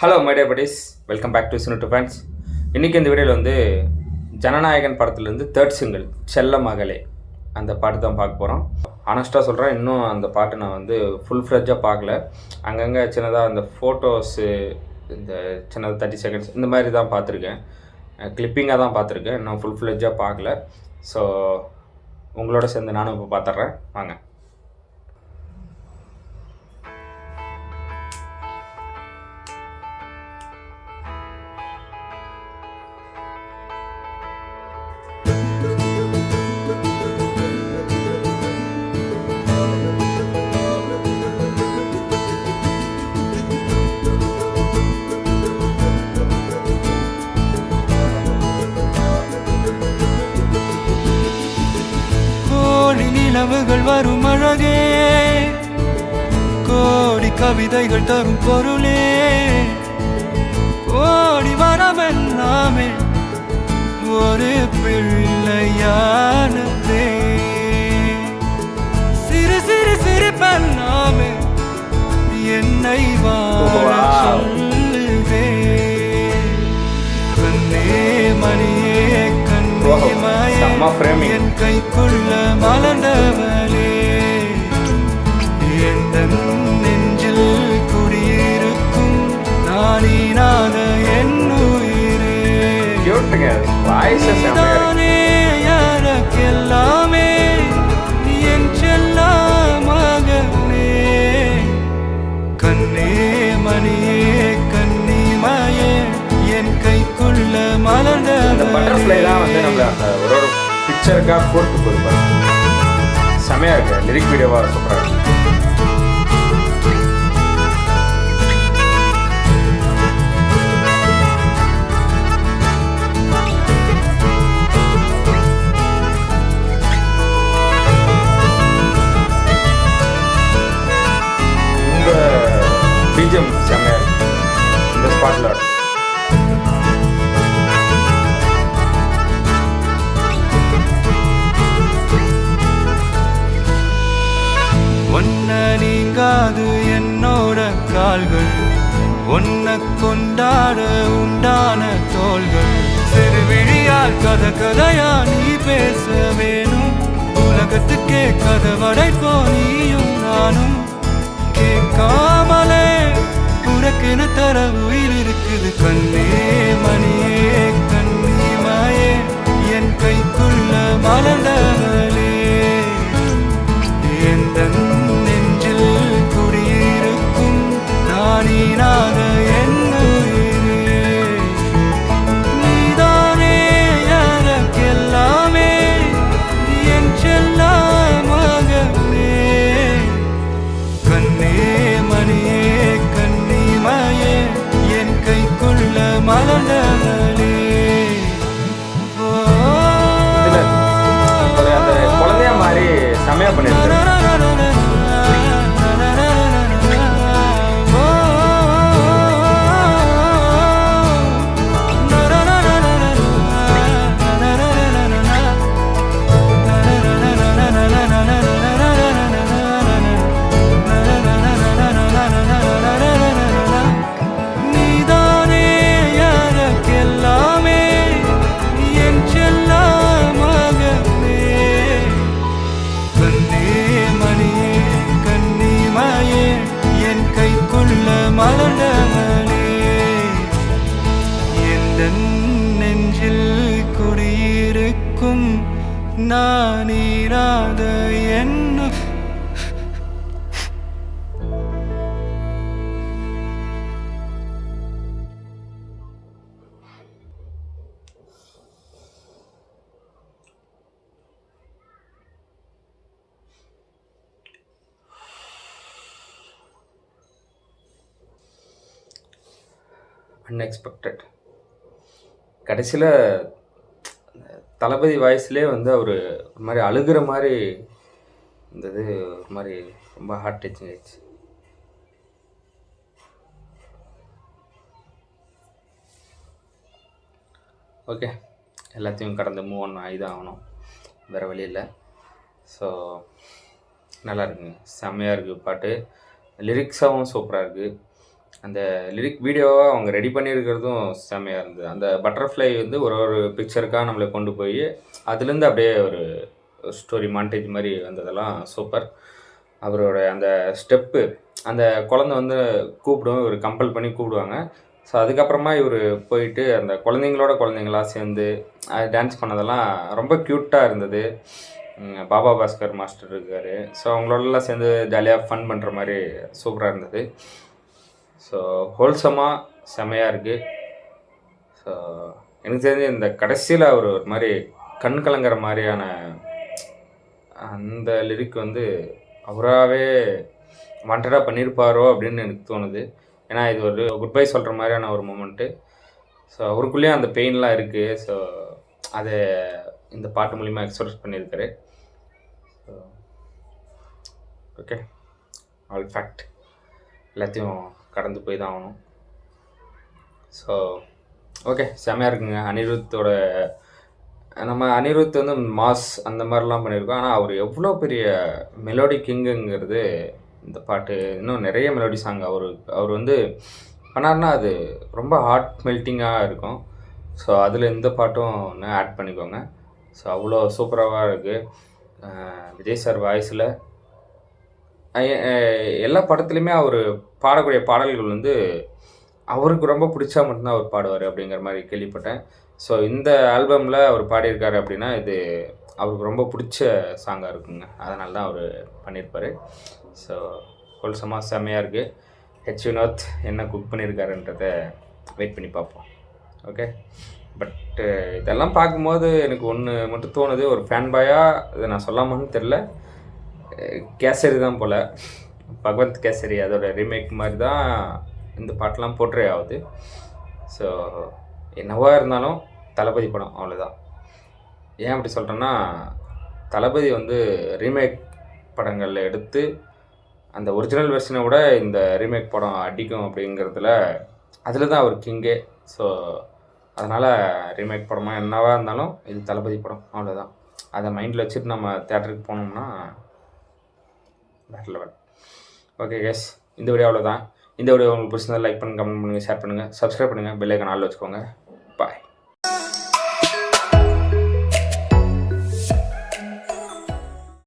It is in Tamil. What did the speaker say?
Hello my dear buddies, welcome back to Sinu to fans. இன்றைக்கி இந்த வீடியோவில் வந்து ஜனநாயகன் படத்துலேருந்து தேர்ட் சிங்கிள் செல்ல மகளே அந்த பாட்டு தான் பார்க்க போகிறோம். ஆனஸ்ட்டாக சொல்கிறேன், இன்னும் அந்த பாட்டு நான் வந்து ஃபுல் ஃப்ளெட்ஜாக பார்க்கல. அங்கங்கே சின்னதாக அந்த ஃபோட்டோஸு, இந்த சின்னதாக 30 செகண்ட்ஸ் இந்த மாதிரி தான் பார்த்துருக்கேன், கிளிப்பிங்காக தான் பார்த்துருக்கேன். இன்னும் ஃபுல் ஃப்ளெட்ஜாக பார்க்கல. ஸோ உங்களோட சேர்ந்து நானும் இப்போ பார்த்துட்றேன், வாங்க. நிலவுகள் வரும் அழகே, கோடி கவிதைகள் தரும் பொருளே, கோடி வரமெல்லாமே ஒரு பிள்ளையானதே, சிறு சிறு சிரிப்பெல்லாமே என்னை வாழ சொல்லுதே. கண்ணே மணியே கண்ணே மாயே என் கைக்குள்ள மலர்ந்தவளே, எந்த நெஞ்சில் குடியிருக்கும் நானீனாக என் உயிரே, நீதானே எனக்கெல்லாமே என் செல்ல மகனே. கண்ணே மணியே கண்ணிமாயே என் கைக்குள்ள மலர்ந்தவளே. ஒரு பிக்சருக்காக போட்டு போயிருப்பாரு, செமையாக இருக்கு. லிரிக் வீடியோவாக சூப்பராக இருக்கு. இந்த பிஜிஎம் செமையாக இருக்கு இந்த ஸ்பாட்டில். ஒன்ன நீங்காது என்னோட கால்கள், ஒன்ன கொண்டாட உண்டான தோள்கள், சிறு விழியால் கதை கதையா நீ பேச வேணும், உலகத்துக்கே கதை வடைப்போ நீயும் நானும், கேட்காமலே உனக்கென தர உயிர் இருக்குது. கண்ணே மணியே கண்ணிமாயே என் கைக்குள்ள மலர்ந்தவளே, எந்த நெஞ்சில் குடியிருக்கும் நானீனாக என் உயிரே, நீதானே எனக்கெல்லாமே என் செல்ல மகனே. கண்ணே மணியே கண்ணிமாயே என் கைக்குள்ள மலர்ந்தவளே. குழந்தைய மாதிரி செமையா பண்ணிருக்காரு. மலர்ந்தவளே, எந்த நெஞ்சில் குடியிருக்கும் நானீராத என். அன்எக்ஸ்பெக்டட். கடைசியில் தளபதி வாய்ஸ்லேயே வந்து அவர் ஒரு மாதிரி அழுகிற மாதிரி இருந்தது, ஒரு மாதிரி ரொம்ப ஹார்ட் டச்சிங் ஆயிடுச்சு. ஓகே, எல்லாத்தையும் கடந்து மூவ் ஆன் ஆகி தான் ஆகணும், வேறு வழி இல்லை. ஸோ நல்லா இருக்குங்க, செம்மையாக இருக்குது பாட்டு. லிரிக்ஸாகவும் சூப்பராக இருக்குது. அந்த லிரிக் வீடியோவை அவங்க ரெடி பண்ணியிருக்கிறதும் செம்மையாக இருந்தது. அந்த பட்டர்ஃப்ளை வந்து ஒரு ஒரு பிக்சருக்காக நம்மளை கொண்டு போய் அதுலேருந்து அப்படியே ஒரு ஸ்டோரி மாண்டேஜ் மாதிரி வந்ததெல்லாம் சூப்பர். அவரோட அந்த ஸ்டெப்பு, அந்த குழந்தை வந்து கூப்பிடும், இவர் கம்பல் பண்ணி கூப்பிடுவாங்க. ஸோ அதுக்கப்புறமா இவர் போயிட்டு அந்த குழந்தைங்களா சேர்ந்து டான்ஸ் பண்ணதெல்லாம் ரொம்ப க்யூட்டாக இருந்தது. பாபா பாஸ்கர் மாஸ்டர் இருக்கார். ஸோ அவங்களோடலாம் சேர்ந்து ஜாலியாக ஃபன் பண்ணுற மாதிரி சூப்பராக இருந்தது. ஸோ ஹோல்சமாக செமையாக இருக்குது. ஸோ எனக்கு தெரிஞ்சு இந்த கடைசியில் அவர் ஒரு மாதிரி கண் கலங்குற மாதிரியான அந்த லிரிக் வந்து அவராகவே வாண்டடாக பண்ணியிருப்பாரோ அப்படின்னு எனக்கு தோணுது. ஏன்னா இது ஒரு குட் பை சொல்கிற மாதிரியான ஒரு மூமெண்ட்டு. ஸோ அவருக்குள்ளேயும் அந்த பெயின்லாம் இருக்குது. ஸோ அதை இந்த பாட்டு மூலிமா எக்ஸ்பிரஸ் பண்ணியிருக்காரு. ஸோ ஓகே, ஆல் ஃபேக்ட் எல்லாத்தையும் கடந்து போய் தான் ஆகணும். ஸோ ஓகே, செம்மையாக இருக்குங்க. அனிருத்தோட நம்ம அனிருத் வந்து மாஸ் அந்த மாதிரிலாம் பண்ணியிருக்கோம். ஆனால் அவர் எவ்வளோ பெரிய மெலோடி கிங்குங்கிறது இந்த பாட்டு. இன்னும் நிறைய மெலோடி சாங் அவர் வந்து பண்ணார்னா அது ரொம்ப ஹார்ட் மெல்ட்டிங்காக இருக்கும். ஸோ அதில் இந்த பாட்டும் ஒன்று ஆட் பண்ணிக்கோங்க. ஸோ அவ்வளோ சூப்பராக இருக்குது. விஜய் சார் வாய்ஸில் எல்லா படத்துலையுமே அவர் பாடக்கூடிய பாடல்கள் வந்து அவருக்கு ரொம்ப பிடிச்சா மட்டும்தான் அவர் பாடுவார் அப்படிங்கிற மாதிரி கேள்விப்பட்டேன். ஸோ இந்த ஆல்பமில் அவர் பாடியிருக்காரு அப்படின்னா இது அவருக்கு ரொம்ப பிடிச்ச சாங்காக இருக்குங்க. அதனால தான் அவர் பண்ணியிருப்பார். ஸோ ஹோல்சமாக செம்மையாக இருக்குது. ஹெச் வினோத் என்ன குக் பண்ணியிருக்காருன்றதை வெயிட் பண்ணி பார்ப்போம். ஓகே, பட்டு இதெல்லாம் பார்க்கும்போது எனக்கு ஒன்று மட்டும் தோணுது, ஒரு ஃபேன் பாயாக இதை நான் சொல்லாமான்னு தெரில, கேசரி தான் போல், பகவந்த் கேசரி அதோட ரீமேக் மாதிரி தான் இந்த பாட்டெலாம் போர்ட்ரே ஆகுது. ஸோ என்னவா இருந்தாலும் தளபதி படம் அவ்வளோதான். ஏன் அப்படி சொல்கிறேன்னா, தளபதி வந்து ரீமேக் படங்களில் எடுத்து அந்த ஒரிஜினல் வெர்ஷனை விட இந்த ரீமேக் படம் அடிக்கும் அப்படிங்கிறதுல அதில் தான் அவர் கிங்கே. ஸோ அதனால் ரீமேக் படமாக என்னவா இருந்தாலும் இது தளபதி படம் அவ்வளோதான். அதை மைண்டில் வச்சுட்டு நம்ம தேட்டருக்கு போனோம்னா வேறு லெவல். ஓகே கேஸ், இந்த வீடியோ அவ்வளோதான். இந்த வீடியோ உங்களுக்கு பிடிச்சிருந்தா லைக் பண்ணுங்கள், கமெண்ட் பண்ணுங்கள், ஷேர் பண்ணுங்கள், சப்ஸ்கிரைப் பண்ணுங்கள், பெல் ஐக்கான் ஆல்ல வச்சுக்கோங்க. பாய்.